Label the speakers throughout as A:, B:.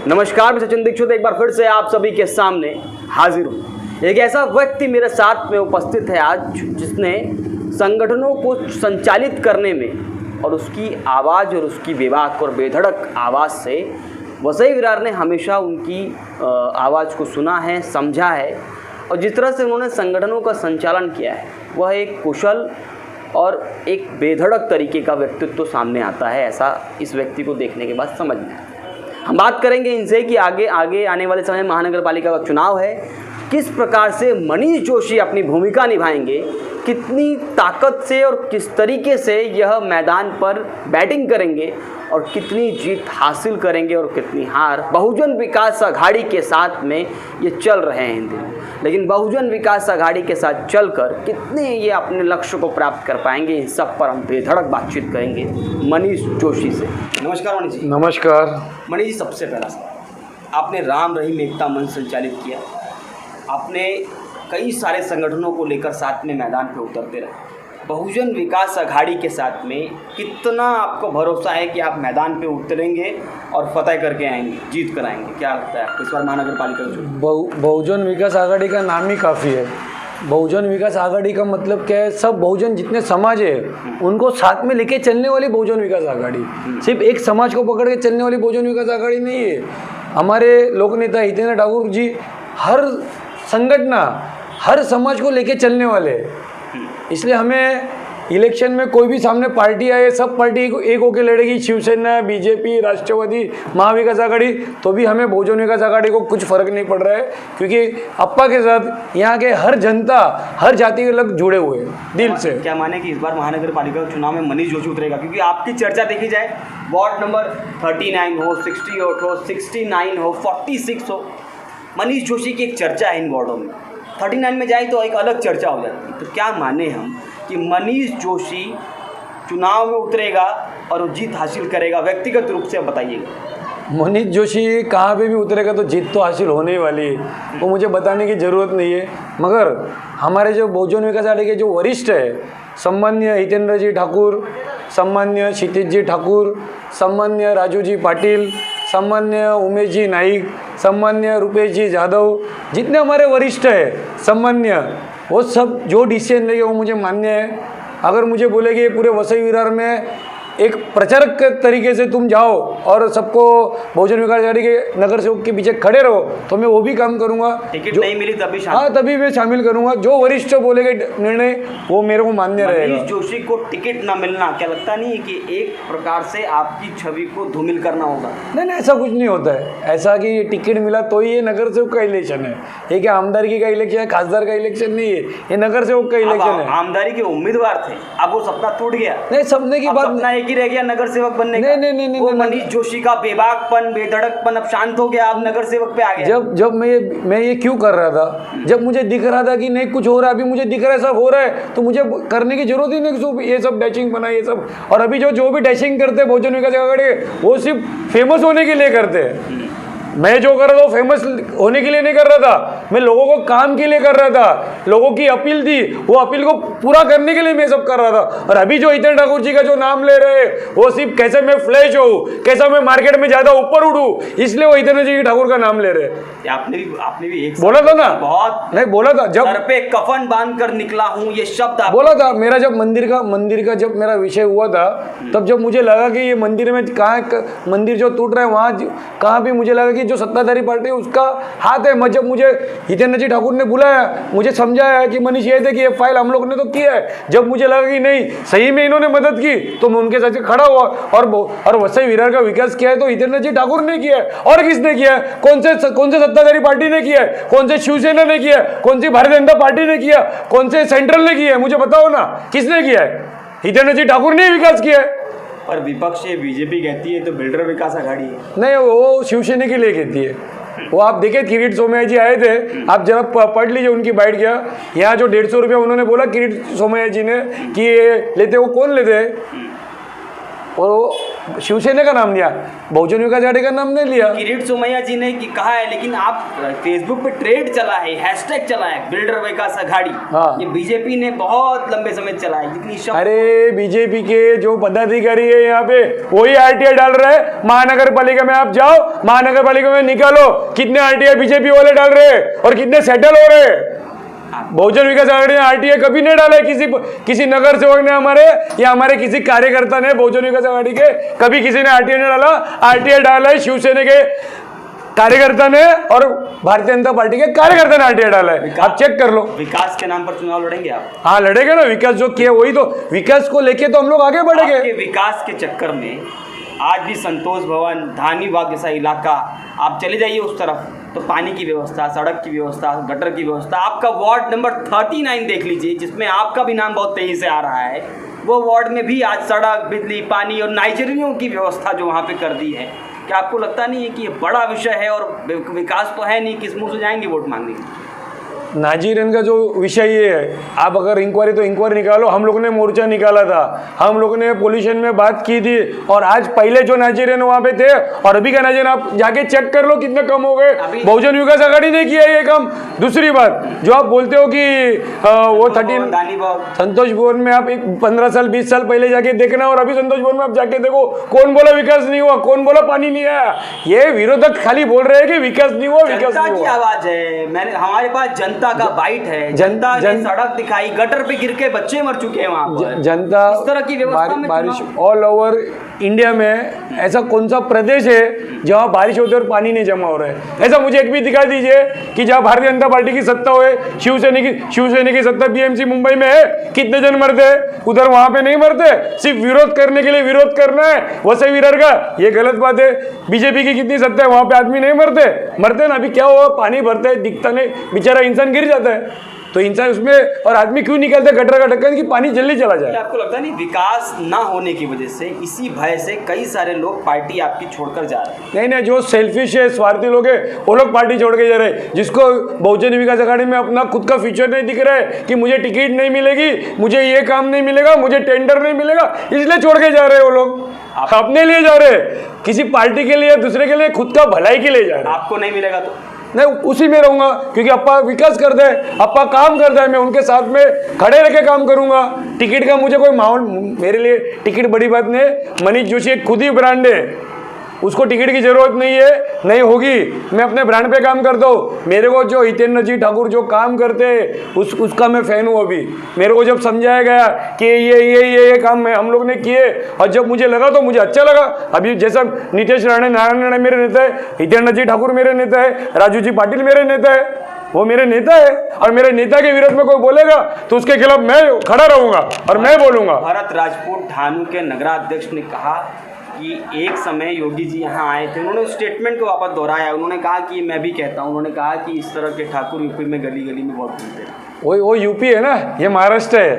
A: नमस्कार, मैं सचिन दीक्षित एक बार फिर से आप सभी के सामने हाजिर हूँ। एक ऐसा व्यक्ति मेरे साथ में उपस्थित है आज, जिसने संगठनों को संचालित करने में और उसकी आवाज़ और उसकी बेबाक और बेधड़क आवाज़ से वसई विरार ने हमेशा उनकी आवाज़ को सुना है, समझा है और जिस तरह से उन्होंने संगठनों का संचालन किया है वह एक कुशल और एक बेधड़क तरीके का व्यक्तित्व सामने आता है। ऐसा इस व्यक्ति को देखने के बाद समझ में आया। हम बात करेंगे इनसे कि आगे आने वाले समय महानगर पालिका का चुनाव है, किस प्रकार से मनीष जोशी अपनी भूमिका निभाएंगे, कितनी ताकत से और किस तरीके से यह मैदान पर बैटिंग करेंगे और कितनी जीत हासिल करेंगे और कितनी हार। बहुजन विकास आघाड़ी के साथ में ये चल रहे हैं इन दिनों, लेकिन बहुजन विकास आघाड़ी के साथ चलकर कितने ये अपने लक्ष्य को प्राप्त कर पाएंगे, इन सब पर हम बेधड़क बातचीत करेंगे मनीष जोशी से। नमस्कार मनीष जी।
B: नमस्कार
A: मनीष जी, सबसे पहला सवाल, आपने राम रहीम एकता मंच संचालित किया, आपने कई सारे संगठनों को लेकर साथ में मैदान पे उतरते रहे। बहुजन विकास आघाड़ी के साथ में कितना आपको भरोसा है कि आप मैदान पे उतरेंगे और फतह करके आएंगे, जीत कर आएंगे? क्या लगता है आपको इस बार महानगर पालिका चुनाव?
B: बहुजन विकास आघाड़ी का नाम ही काफ़ी है। बहुजन विकास आघाड़ी का मतलब क्या है? सब बहुजन जितने समाज है उनको साथ में लेके चलने वाली बहुजन विकास आघाड़ी, सिर्फ एक समाज को पकड़ के चलने वाली बहुजन विकास आघाड़ी नहीं है। हमारे लोक नेता हितेंद्र ठाकुर जी हर संगठन, हर समाज को लेके चलने वाले, इसलिए हमें इलेक्शन में कोई भी सामने पार्टी आए, सब पार्टी एक होकर लड़ेगी, शिवसेना, बीजेपी, राष्ट्रवादी, महाविकास आघाड़ी, तो भी हमें बहुजन विकास आघाड़ी को कुछ फर्क नहीं पड़ रहा है, क्योंकि अप्पा के साथ यहाँ के हर जनता, हर जाति के लोग जुड़े हुए हैं दिल से।
A: क्या माने कि इस बार महानगर पालिका चुनाव में मनीष जोशी उतरेगा? क्योंकि आपकी चर्चा देखी जाए, वार्ड नंबर 39 हो, 68 हो, 69 हो, 46 हो, मनीष जोशी की एक चर्चा है इन वार्डों में। 39 में जाए तो एक अलग चर्चा हो जाती है। तो क्या माने हम कि मनीष जोशी चुनाव में उतरेगा और जीत हासिल करेगा? व्यक्तिगत रूप से आप बताइएगा।
B: मनीष जोशी कहाँ पे भी उतरेगा तो जीत तो हासिल होने ही वाली है, वो मुझे बताने की ज़रूरत नहीं है। मगर हमारे जो बहुजन विकास आघाड़ी के जो वरिष्ठ है, सम्मान्य हितेंद्र जी ठाकुर, सम्मान्य क्षितिज जी ठाकुर, सम्मान्य राजू जी पाटिल, सम्मान्य उमेश जी नाइक, सम्मान्य रुपेश जी जाधव, जितने हमारे वरिष्ठ हैं सम्मान्य, वो सब जो डिसीजन लेंगे वो मुझे मान्य है। अगर मुझे बोले कि पूरे वसई विरार में एक प्रचारक के तरीके से तुम जाओ और सबको बहुजन विकास आघाड़ी के नगर सेवक के पीछे खड़े रहो, तो मैं वो भी काम करूंगा।
A: टिकट नहीं मिली तभी
B: तभी मैं शामिल करूंगा। जो वरिष्ठ बोलेंगे निर्णय वो मेरे को मान्य रहेगा।
A: मनीष जोशी को टिकट ना मिलना क्या लगता नहीं है कि एक प्रकार से आपकी छवि को धूमिल करना होगा?
B: नहीं, ऐसा कुछ नहीं होता है। ऐसा कि टिकट मिला तो ही ये नगर सेवक का इलेक्शन है, ये क्या आमदारी का इलेक्शन है, खासदार का इलेक्शन नहीं है, ये नगर सेवक का इलेक्शन है।
A: आमदारी के उम्मीदवार थे, अब वो सपना टूट गया।
B: नहीं, सपने की बात
A: की रह गया नगर सेवक बनने का। नहीं, वो मनीष जोशी का बेबाकपन, बेधड़कपन अब शांत हो गया, आप नगर सेवक पे आ गए।
B: जब मैं ये क्यों कर रहा था, जब मुझे दिख रहा था कि नहीं कुछ हो रहा है, अभी मुझे दिख रहा है सब हो रहा है, तो मुझे करने की जरूरत ही नहीं। ये सब डैशिंग बना, ये सब, और अभी जो भी डैशिंग करते हैं बहुजन विकास आघाड़ी, वो सिर्फ फेमस होने के लिए करते हैं। मैं जो कर रहा था वो फेमस होने के लिए नहीं कर रहा था, मैं लोगों को काम के लिए कर रहा था। लोगों की अपील थी, वो अपील को पूरा करने के लिए मैं सब कर रहा था। और अभी जो हितेंद्र ठाकुर जी का जो नाम ले रहे हैं, वो सिर्फ कैसे मैं फ्लैश हो, कैसा मैं मार्केट में ज्यादा ऊपर उड़ूं, इसलिए वो हितेंद्र जी ठाकुर का नाम ले रहे हैं।
A: आपने भी एक
B: बोला था ना,
A: बहुत
B: नहीं बोला था, जब
A: सर पे कफन बांध कर निकला हूँ, ये शब्द
B: बोला था। मेरा जब मंदिर का जब मेरा विषय हुआ था, तब जब मुझे लगा कि ये मंदिर में कहाँ मंदिर जो टूट रहा है, वहाँ कहाँ भी मुझे लगा कि जो सत्ताधारी पार्टी है उसका हाथ है। जब मुझे हितेंद्र जी ठाकुर ने बुलाया, मुझे समझाया कि मनीष ये थे कि ये फाइल हम लोग ने तो किया है, जब मुझे लगा कि नहीं सही में इन्होंने मदद की, तो मैं उनके साथ खड़ा हुआ और वसई विरार का विकास किया है तो हितेंद्र जी ठाकुर ने किया है। और किसने किया है? कौन से सत्ताधारी पार्टी ने किया है? कौन से शिवसेना ने किया है? कौन सी भारतीय जनता पार्टी ने किया? कौन से सेंट्रल ने किया है? मुझे बताओ ना, किसने किया है? हितेंद्र जी ठाकुर ने विकास किया है।
A: पर विपक्ष बीजेपी कहती है तो बिल्डर विकास आघाड़ी है।
B: नहीं, वो शिवसेना के लिए कहती है। वो आप देखे, किरीट सोमैया जी आए थे, आप जरा पढ़ लीजिए उनकी बाइट। क्या यहाँ जो 150 रुपया उन्होंने बोला किरीट सोमैया जी ने कि ये लेते, वो कौन लेते हैं? और शिवसेना का नाम लिया, बहुजन विकास आघाड़ी का नाम नहीं लिया।
A: किरीट सोमैया जी ने कहा है, लेकिन आप फेसबुक पे ट्रेड चला है, हैशटैग चला है बिल्डर विकास आघाड़ी।
B: हाँ।
A: ये बीजेपी ने बहुत लंबे समय चला है, जितनी
B: अरे बीजेपी के जो पदाधिकारी है यहाँ पे वही आरटीआई डाल रहे हैं। महानगर पालिका में आप जाओ, महानगर पालिका में निकालो कितने आरटीआई बीजेपी वाले डाल रहे हैं और कितने सेटल हो रहे हैं। बहुजन विकास आघाड़ी ने आरटीआई कभी नहीं डाला है, किसी नगर सेवक ने हमारे या हमारे किसी कार्यकर्ता ने बहुजन विकास आघाड़ी के कभी किसी ने आरटीआई नहीं डाला। आरटीआई डाला है शिवसेना के कार्यकर्ता ने और भारतीय जनता पार्टी के कार्यकर्ता ने आरटीआई डाला है। आप चेक कर लो।
A: विकास के नाम पर चुनाव लड़ेंगे आप?
B: हाँ लड़ेंगे ना, विकास जो किया वही तो, विकास को लेके तो हम लोग आगे बढ़ेंगे।
A: आपके विकास के चक्कर में आज भी संतोष भवन, धानी बाग जैसा इलाका, आप चले जाइए उस तरफ तो पानी की व्यवस्था, सड़क की व्यवस्था, गटर की व्यवस्था, आपका वार्ड नंबर 39 देख लीजिए जिसमें आपका भी नाम बहुत तेजी से आ रहा है, वो वार्ड में भी आज सड़क, बिजली, पानी और नाइजीरियनों की व्यवस्था जो वहाँ पे कर दी है। क्या आपको लगता नहीं है कि ये बड़ा विषय है और विकास तो है नहीं, किस मुँह से जाएंगे वोट मांगने?
B: नाजीरन का जो विषय ये है, आप अगर इंक्वायरी तो इंक्वायरी निकालो। हम लोगों ने मोर्चा निकाला था, हम लोगों ने पोल्यूशन में बात की थी, और आज पहले जो नाजीरन वहाँ पे थे और अभी का नाजीरन आप जाके चेक कर लो कितने कम हो गए। बहुजन विकास आघाड़ी ने किया ये काम। दूसरी बात जो आप बोलते हो कि वो 13 संतोष भवन में आप 15 साल 20 साल पहले जाके देखना और अभी संतोष भवन में आप जाके देखो, कौन बोला विकास नहीं हुआ, कौन बोला पानी नहीं आया। ये विरोधक खाली बोल रहे हैं कि विकास नहीं हुआ, विकास नहीं हुआ।
A: आवाज है, मैंने हमारे पास जनता का बाइट है, जनता ने सड़क दिखाई, गटर पे गिर के बच्चे मर चुके हैं वहाँ पर।
B: जनता
A: इस तरह की व्यवस्था में
B: बारिश ऑल ओवर इंडिया में ऐसा कौन सा प्रदेश है जहाँ बारिश होती है और पानी नहीं जमा हो रहा है? ऐसा मुझे एक भी दिखा दीजिए कि जहाँ भारतीय जनता पार्टी की सत्ता हो, शिवसेना की सत्ता बीएमसी मुंबई में है, कितने जन मरते हैं उधर, वहां पे नहीं मरते। सिर्फ विरोध करने के लिए विरोध करना है वसई विरार का, ये गलत बात है। बीजेपी की कितनी सत्ता है, वहां पे आदमी नहीं मरते ना। अभी क्या हुआ, पानी भरता है, दिखता नहीं, बेचारा इंसान गिर जाता है, तो इंसान उसमें और आदमी क्यों निकलते हैं गटर का ढक्कन कि पानी जल्दी चला जाए।
A: आपको लगता नहीं विकास ना होने की वजह से, इसी भय से कई सारे लोग पार्टी आपकी छोड़कर जा रहे हैं?
B: नहीं, जो सेल्फिश है, स्वार्थी लोग है, वो लोग पार्टी छोड़ के जा रहे हैं। जिसको बहुजन विकास आघाड़ी में अपना खुद का फ्यूचर नहीं दिख रहा है कि मुझे टिकट नहीं मिलेगी, मुझे ये काम नहीं मिलेगा, मुझे टेंडर नहीं मिलेगा, इसलिए छोड़ के जा रहे हैं वो लोग। अपने लिए जा रहे हैं, किसी पार्टी के लिए, दूसरे के लिए, खुद का भलाई के लिए जा रहे हैं।
A: आपको नहीं मिलेगा तो
B: नहीं, उसी में रहूंगा क्योंकि अप्पा विकास करते हैं, अप्पा काम करता है, मैं उनके साथ में खड़े रह के काम करूंगा। टिकट का मुझे कोई माहौल, मेरे लिए टिकट बड़ी बात नहीं। मनीष जोशी एक खुद ही ब्रांड है, उसको टिकट की जरूरत नहीं है, नहीं होगी। मैं अपने ब्रांड पे काम करता हूँ। मेरे को जो हितेंद्र जी ठाकुर जो काम करते हैं उसका मैं फैन हूँ। अभी मेरे को जब समझाया गया कि ये काम हम लोग ने किए और जब मुझे लगा तो मुझे अच्छा लगा। अभी जैसा नीतीश राणे, नारायण राणे मेरे नेता है, हितेंद्र जी ठाकुर मेरे नेता है, राजू जी पाटिल मेरे नेता है, वो मेरे नेता है और मेरे नेता के विरोध में कोई बोलेगा तो उसके खिलाफ मैं खड़ा रहूंगा और मैं बोलूंगा।
A: भरत राजपूत धानू के नगराध्यक्ष ने कहा कि एक समय योगी जी यहाँ आए थे, उन्होंने उस स्टेटमेंट को वापस दोहराया। उन्होंने कहा कि मैं भी कहता हूँ, उन्होंने कहा कि इस तरह के ठाकुर यूपी में गली गली में बहुत घूमते हैं।
B: वो यूपी है ना, ये महाराष्ट्र है।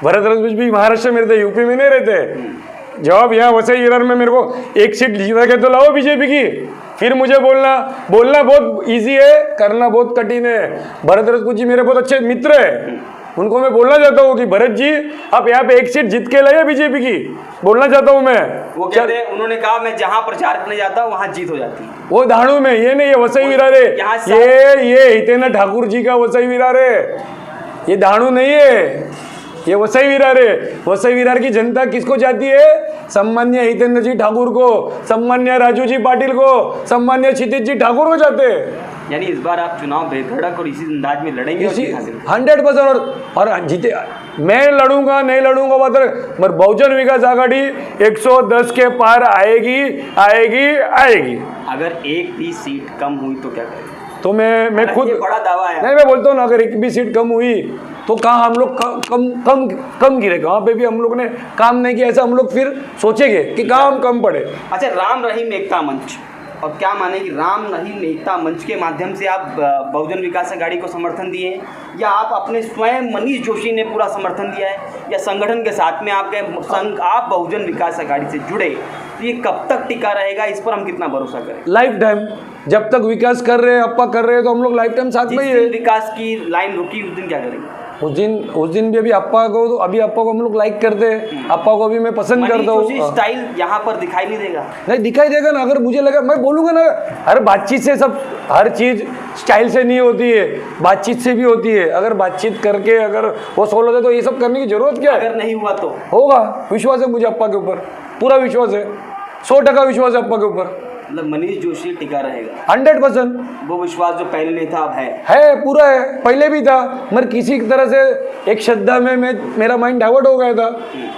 B: भरत राजपूत भी महाराष्ट्र में रहते, यूपी में नहीं रहते। जवाब यहाँ वसई विरार में मेरे को एक सीट जीता के तो लाओ बीजेपी की, फिर मुझे बोलना बहुत इजी है, करना बहुत कठिन है। भरत राजपूत जी मेरे बहुत अच्छे मित्र है, उनको मैं बोलना चाहता हूँ कि भरत जी आप यहाँ पे एक सीट जीत के लाइए बीजेपी की, बोलना चाहता हूँ मैं।
A: वो कहते हैं, उन्होंने कहा मैं जहाँ प्रचार करने जाता हूँ वहाँ जीत हो जाती है।
B: वो धाणु में, ये नहीं, ये वसई विरार है। ये हितेंद्र ठाकुर जी का वसई विरार है, ये धाणु नहीं है, ये वसई विरार है। वसई विरार की जनता किसको चाहती है? सम्मान्य हितेंद्र जी ठाकुर को, सम्मान्य राजू जी पाटिल को, सम्मान्य क्षितिज जी ठाकुर को चाहते हैं।
A: यानी इस बार आप चुनाव बेधड़क और इसी अंदाज में लड़ेंगे?
B: 100% और जीते। मैं लड़ूंगा नहीं लड़ूंगा मगर बहुजन विकास आघाड़ी 110 के पार आएगी।
A: अगर एक भी सीट कम हुई तो क्या करेंगे?
B: तो मैं खुद,
A: बड़ा दावा है।
B: नहीं, मैं बोलता हूँ ना, अगर एक भी सीट कम हुई तो कहाँ हम लोग कम गिरे, वहाँ पे भी हम लोग ने काम नहीं किया, ऐसा हम लोग फिर सोचेंगे कि कहाँ हम कम पड़े।
A: अच्छा, राम रहीम एकता मंच, और क्या माने कि राम रहीम एकता मंच के माध्यम से आप बहुजन विकास आघाड़ी को समर्थन दिए हैं, या आप अपने स्वयं मनीष जोशी ने पूरा समर्थन दिया है, या संगठन के साथ में आप बहुजन विकास आघाड़ी से जुड़े, तो ये कब तक टिका रहेगा, इस पर हम कितना भरोसा करें?
B: लाइफ टाइम, जब तक विकास कर रहे हैं, अप्पा कर रहे हैं, तो हम लोग लाइफ टाइम साथ में ही है।
A: विकास की लाइन रुकी उस दिन क्या करेंगे?
B: उस दिन भी अप्पा को हम लोग लाइक करते हैं, अप्पा को भी मैं पसंद करता हूँ।
A: स्टाइल यहाँ पर दिखाई नहीं देगा?
B: नहीं दिखाई देगा ना, अगर मुझे लगा मैं बोलूँगा ना, हर बातचीत से सब, हर चीज़ स्टाइल से नहीं होती है, बातचीत से भी होती है। अगर बातचीत करके अगर वो सोल होता है तो ये सब करने की जरूरत क्या है?
A: अगर नहीं हुआ तो
B: होगा। विश्वास है मुझे अप्पा के ऊपर, पूरा विश्वास है, 100% विश्वास है अप्पा के ऊपर।
A: मतलब मनीष जोशी टिका रहेगा
B: 100%।
A: वो विश्वास जो पहले नहीं था अब
B: है, पूरा है, पहले भी था, मगर किसी तरह से एक श्रद्धा में मेरा माइंड डाइवर्ट हो गया था।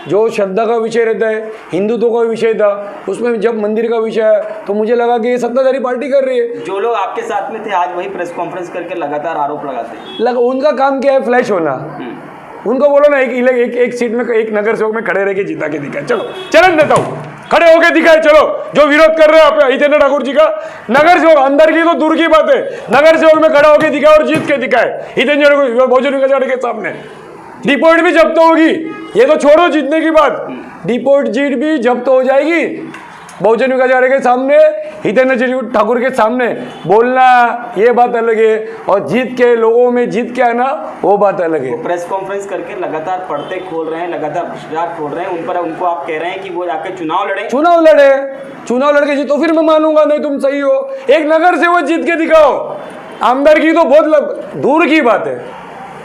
B: जो श्रद्धा का विषय रहता है, हिंदुत्व का विषय था, उसमें जब मंदिर का विषय है तो मुझे लगा कि ये सत्ताधारी पार्टी कर रही है।
A: जो लोग आपके साथ में थे आज वही प्रेस कॉन्फ्रेंस करके लगातार आरोप लगाते हैं।
B: उनका काम क्या है? फ्लैश होना। उनको बोलो ना एक सीट में एक नगर सेवक में खड़े रह के जिता के दिखाए, चलो चैलेंज देता हूँ, खड़े होके दिखाए, चलो जो विरोध कर रहे हैं अपने हितेंद्र ठाकुर जी का, नगर सेवक, अंदर की तो दूर की बात है, नगर सेवक में खड़ा होके दिखाए और जीत के दिखाए हितेंद्र ठाकुर बहुजन विकास आघाड़ी के सामने। डिपोजिट भी जब्त होगी, ये तो छोड़ो जीतने की बात, डिपोजिट भी जब्त हो जाएगी बहुजन विकास आघाड़ी के सामने, हितेंद्र ठाकुर के सामने बोलना ये बात अलग है, और जीत के लोगों में जीत के आना वो बात अलग है।
A: वो प्रेस कॉन्फ्रेंस करके लगातार पर्दे खोल रहे हैं, लगातार भ्रष्टाचार खोल रहे हैं, उन पर उनको आप कह रहे हैं कि वो जाके चुनाव
B: लड़के जीतो फिर मैं मानूंगा, नहीं तुम सही हो। एक नगर सेवक जीत के दिखाओ, आमदार की तो बहुत दूर की बात है,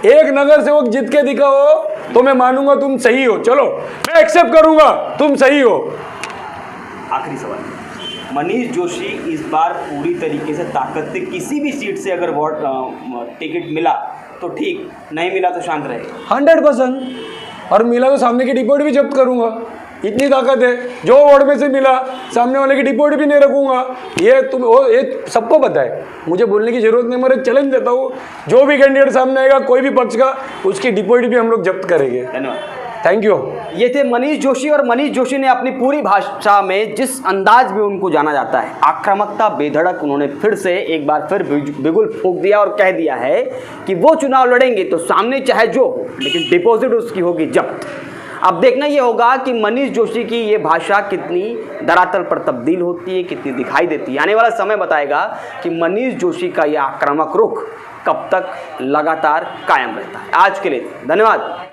B: एक नगर सेवक जीत के दिखाओ तो मैं मानूंगा तुम सही हो, चलो मैं एक्सेप्ट करूंगा तुम सही हो।
A: आखिरी सवाल, मनीष जोशी इस बार पूरी तरीके से ताकत से किसी भी सीट से अगर वोट टिकट मिला तो ठीक, नहीं मिला तो शांत रहेगा?
B: 100%। और मिला तो सामने की डिपोजिट भी जब्त करूंगा, इतनी ताकत है। जो वार्ड में से मिला सामने वाले की डिपोजिट भी नहीं रखूंगा, ये सबको पता है, मुझे बोलने की जरूरत नहीं। मैं चैलेंज देता हूँ, जो भी कैंडिडेट सामने आएगा कोई भी पक्ष का, उसकी डिपोजिट भी हम लोग जब्त करेंगे।
A: धन्यवाद,
B: थैंक यू।
A: ये थे मनीष जोशी, और मनीष जोशी ने अपनी पूरी भाषा में जिस अंदाज में उनको जाना जाता है, आक्रामकता, बेधड़क, उन्होंने फिर से एक बार फिर बिगुल फूंक दिया और कह दिया है कि वो चुनाव लड़ेंगे तो सामने चाहे जो हो, लेकिन डिपॉजिट उसकी होगी जब्त। अब देखना ये होगा कि मनीष जोशी की ये भाषा कितनी धरातल पर तब्दील होती है, कितनी दिखाई देती है। आने वाला समय बताएगा कि मनीष जोशी का ये आक्रामक रुख कब तक लगातार कायम रहता है। आज के लिए धन्यवाद।